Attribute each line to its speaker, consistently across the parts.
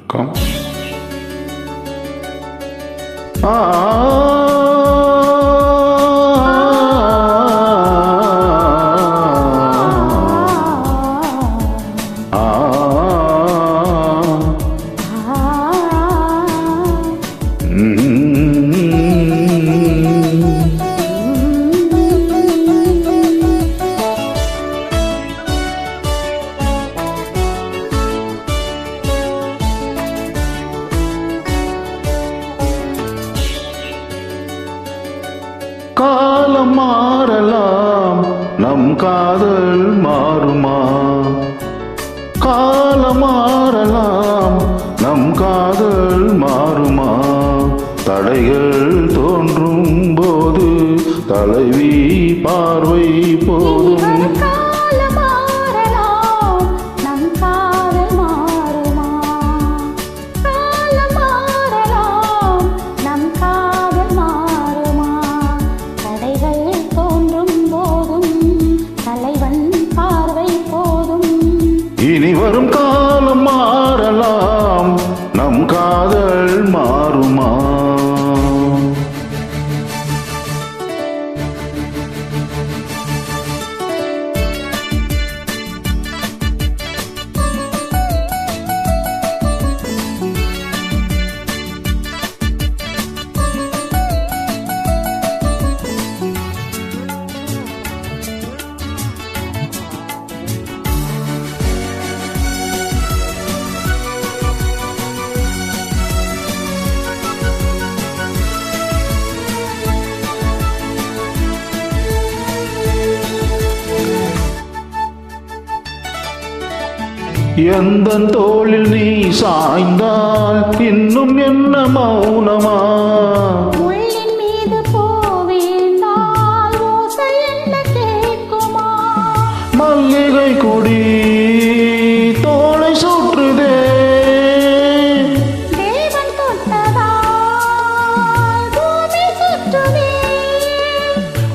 Speaker 1: Come. காலம் மாறலாம், நம் காதல் மாறுமா? காலம் மாறலாம், நம் காதல் மாறுமா? தடைகள் தோன்றும் போது தலைவி பார்வை போதும். இனி வரும் காலம் மாறலாம், நம் காதல் மாறுமா? எந்த தோளில் நீ சாய்ந்தால் இன்னும் என்ன மௌனமா?
Speaker 2: முள்ளின் மீது போவேந்தால் ஓசை என்ன கேட்குமா?
Speaker 1: மல்லிகை கொடி தோளை சுற்றுதே,
Speaker 2: தேவன் தொட்டதால் பூமி சுற்றுமே.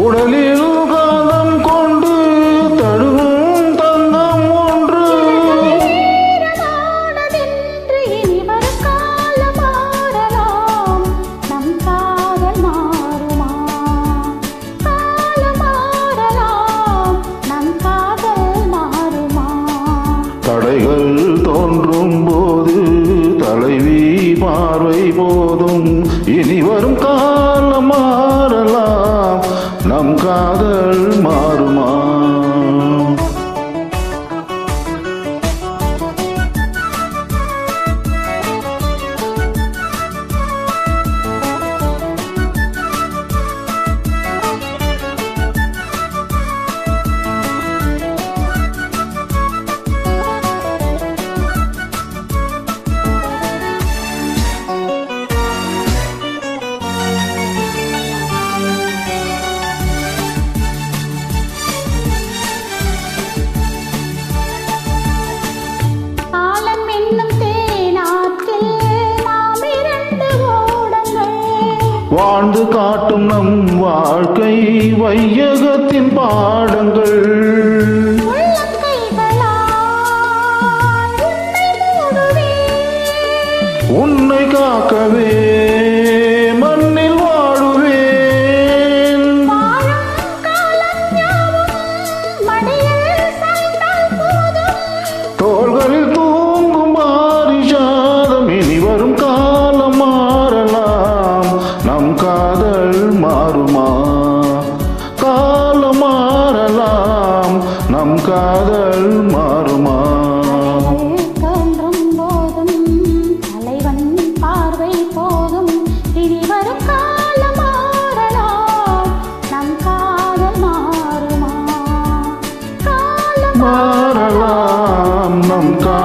Speaker 1: உடலில் காந்தம் கொண்டு தழுவும் தங்கம் ஒன்று.
Speaker 2: இனி வரும் காலம் மாறலாம், நம் காதல் மாறுமா? காலம் மாறலாம், நம் காதல் மாறுமா?
Speaker 1: தடைகள் தோன்றும் போது தலைவி பார்வை போதும். இனி வரும் காலம் மாறலாம், நம் காதல் மாறுமா? வாழ்ந்து காட்டும் நம் வாழ்க்கை வையகத்தின் பாடங்கள். உன்னை காக்கவே மண்ணில் வாழுவேன். தோள்களில் தூங்கும் மாரிஜாதம். இனி வரும் காலம் மாறலாம், நம் காதல் மாறுமா? காலம் மாறலாம், நம் காதல் மாறுமா?
Speaker 2: தோன்றும் போதும் தலைவன் பார்வை போதும். இனி வரும் காலம் மாறலாம், நம் காதல் மாறுமா? காலம்
Speaker 1: மாறலாம், நம் காதல்